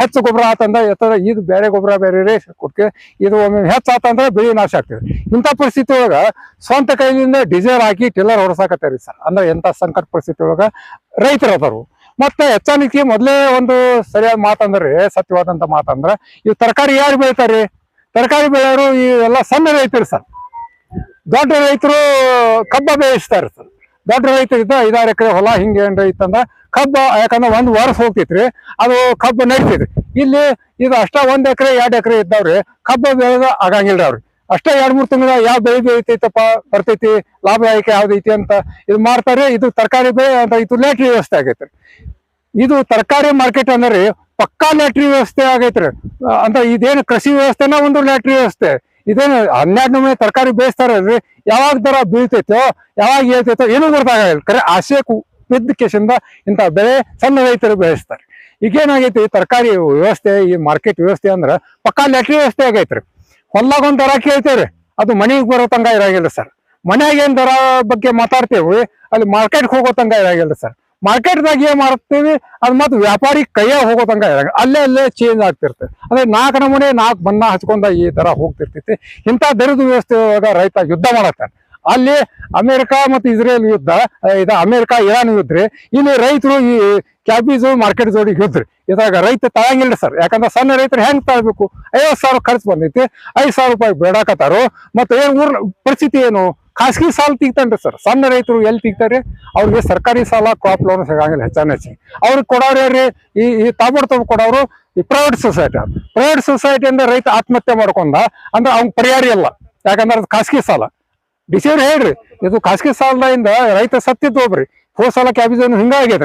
ಹೆಚ್ಚು ಗೊಬ್ಬರ ಆತಂದ್ರೆ ಇದು ಬೇರೆ ಗೊಬ್ಬರ ಬೇರೆ ಕೊಡ್ತೀವಿ, ಇದು ಒಮ್ಮೆ ಹೆಚ್ಚಾತಂದ್ರೆ ಬೆಳೆ ನಾಶ ಆಗ್ತದೆ. ಇಂಥ ಪರಿಸ್ಥಿತಿ ಒಳಗ ಸ್ವಂತ ಕೈಲಿಂದ ಡೀಸೆಲ್ ಹಾಕಿ ಟಿಲ್ಲರ್ ಹೊರಸಾಕತ್ತಾರೆ ಸರ್. ಅಂದ್ರೆ ಎಂಥ ಸಂಕಟ ಪರಿಸ್ಥಿತಿ ಒಳಗ ರೈತರು ಅದಾರು. ಮತ್ತೆ ಹೆಚ್ಚಾನಿಕೆ ಮೊದಲೇ ಒಂದು ಸರಿಯಾದ ಮಾತಂದ್ರೆ, ಸತ್ಯವಾದಂತ ಮಾತಂದ್ರೆ, ಇವು ತರಕಾರಿ ಯಾರು ಬೆಳಿತಾರೆ? ತರಕಾರಿ ಬೆಳೆಯೋರು ಈ ಎಲ್ಲ ಸಣ್ಣ ರೈತರು ಸರ್. ದೊಡ್ಡ ರೈತರು ಕಬ್ಬ ಬೇಯಿಸ್ತಾರೆ ಸರ್. ದೊಡ್ಡ ರೈತರಿದ್ದ 5-6 ಎಕರೆ ಹೊಲ ಹಿಂಗೆ ಏನ್ ರೈತಂದ್ರ ಕಬ್ಬ, ಯಾಕಂದ್ರೆ 1 ವರ್ಷ ಹೋಗ್ತೈತ್ರಿ, ಅದು ಕಬ್ಬು ನಡೀತೈತಿ. ಇಲ್ಲಿ ಇದು ಅಷ್ಟ 1 ಎಕರೆ 2 ಎಕರೆ ಇದ್ದಾವ್ರಿ, ಕಬ್ಬ ಬೆಳೆದ ಆಗಂಗಿಲ್ರಿ ಅವ್ರಿ. ಅಷ್ಟೇ 2-3 ತಿಂಗಳ ಯಾವ ಬೆಳೆ ಬೆಳಿತೈತಪ್ಪ, ಬರ್ತೈತಿ, ಲಾಭದಾಯಕ ಯಾವ್ದೈತಿ ಅಂತ ಇದು ಮಾಡ್ತಾರೆ. ಇದು ತರಕಾರಿ ಬೆಳೆ ಅಂತ ಇದು ಲ್ಯಾಟ್ರಿ ವ್ಯವಸ್ಥೆ ಆಗೈತ್ರಿ. ಇದು ತರಕಾರಿ ಮಾರ್ಕೆಟ್ ಅಂದ್ರೆ ಪಕ್ಕಾ ಲ್ಯಾಟ್ರಿ ವ್ಯವಸ್ಥೆ ಆಗೈತ್ರಿ. ಅಂತ ಇದೇನು ಕೃಷಿ ವ್ಯವಸ್ಥೆನ ಒಂದು ಲ್ಯಾಟ್ರಿ ವ್ಯವಸ್ಥೆ. ಇದೇನು 12 ನಮೂನೆ ತರಕಾರಿ ಬೇಯಿಸ್ತಾರಲ್ರಿ, ಯಾವಾಗ ದರ ಬೀಳ್ತೈತೋ ಯಾವಾಗ ಹೇಳ್ತೈತೋ ಏನೂ ಗೊತ್ತಾಗಲ್ಲ. ಕರೆ ಆಸೆ ಬಿದ್ದ ಕೇಸಿಂದ ಇಂಥ ಬೆಳೆ ಸಣ್ಣ ರೈತರು ಬೆಳೆಸ್ತಾರೆ. ಈಗೇನಾಗೈತಿ, ತರಕಾರಿ ವ್ಯವಸ್ಥೆ, ಈ ಮಾರ್ಕೆಟ್ ವ್ಯವಸ್ಥೆ ಅಂದ್ರೆ ಪಕ್ಕಾ ಲ್ಯಾಟ್ರಿ ವ್ಯವಸ್ಥೆ ಆಗೈತ್ರಿ. ಹೊಲ್ದಾಗ ಒಂದ್ ದರ ಕೇಳ್ತೇವ್ರಿ, ಅದು ಮನೆಗೆ ಬರೋ ತಂಗ ಇರಾಗಿಲ್ಲ ಸರ್. ಮನ್ಯಾಗ ಏನ್ ದರ ಬಗ್ಗೆ ಮಾತಾಡ್ತೇವಿ, ಅಲ್ಲಿ ಮಾರ್ಕೆಟ್ಗೆ ಹೋಗೋ ತಂಗ ಇರಾಗಿಲ್ಲ ಸರ್. ಮಾರ್ಕೆಟ್ದಾಗ ಏನ್ ಮಾಡ್ತೀವಿ ಅದು ಮತ್ತೆ ವ್ಯಾಪಾರಿ ಕೈಯ ಹೋಗೋ ತಂಗ ಇರಾಗ ಅಲ್ಲೇ ಚೇಂಜ್ ಆಗ್ತಿರ್ತದೆ. ಅಂದ್ರೆ 4 ನಮೂನೆ 4 ಬಣ್ಣ ಹಚ್ಕೊಂಡ ಈ ತರ ಹೋಗ್ತಿರ್ತೈತಿ. ಇಂಥ ದರದ ವ್ಯವಸ್ಥೆ ಒಳಗ ರೈತ ಯುದ್ಧ ಮಾಡತ್ತಾನೆ. ಅಲ್ಲಿ ಅಮೆರಿಕಾ ಮತ್ತು ಇಸ್ರೇಲ್ ಯುದ್ಧ, ಇದು ಅಮೆರಿಕಾ ಇರಾನ್ ಯುದ್ಧ ರೀ. ಇಲ್ಲಿ ರೈತರು ಈ ಕ್ಯಾಬೇಜು ಮಾರ್ಕೆಟ್ ಜೋಡಿ ಯುದ್ಧ ರೀ. ಇದ್ರಾಗ ರೈತ ತಳಂಗಿಲ್ಲ ಸರ್. ಯಾಕಂದ್ರೆ ಸಣ್ಣ ರೈತರು ಹೆಂಗ್ ತಳಬೇಕು? 50,000 ಖರ್ಚು ಬಂದೈತಿ, 5,000 ರೂಪಾಯಿ ಬೇಡಾಕತ್ತಾರು. ಮತ್ತೆ ಏನ್ ಊರ್ ಪರಿಸ್ಥಿತಿ ಏನು? ಖಾಸಗಿ ಸಾಲ ತೆಗಿತಾನ್ರಿ ಸರ್. ಸಣ್ಣ ರೈತರು ಎಲ್ಲಿ ತೆಗಿತಾರೆ? ಅವ್ರಿಗೆ ಸರ್ಕಾರಿ ಸಾಲ, ಕ್ರಾಪ್ ಲೋನ್ ಸಿಗಂಗಿಲ್ಲ ಹೆಚ್ಚಾನೆಚ್ಚಿ. ಅವ್ರಿಗೆ ಕೊಡೋರು ಯಾರ್ರಿ? ಈ ತಾಬಡ್ತೊಬ್ಬ ಕೊಡೋರು ಈ ಪ್ರೈವೇಟ್ ಸೊಸೈಟಿ. ಪ್ರೈವೇಟ್ ಸೊಸೈಟಿಯಿಂದ ರೈತ ಆತ್ಮಹತ್ಯೆ ಮಾಡ್ಕೊಂಡ ಅಂದ್ರೆ ಅವ್ನ ಪರಿಹಾರ ಇಲ್ಲ. ಯಾಕಂದ್ರೆ ಅದು ಖಾಸಗಿ ಸಾಲ. ಡಿಸಿವ್ರು ಹೇಳ್ರಿ, ಇದು ಖಾಸಗಿ ಸಾಲದಿಂದ ರೈತ ಸತ್ತಿದ್ದು ಒಬ್ರಿ. ಹೋದ ಸಲ ಕ್ಯಾಬೇಜ್ ಹಿಂಗಾಗೈತ್ರಿ.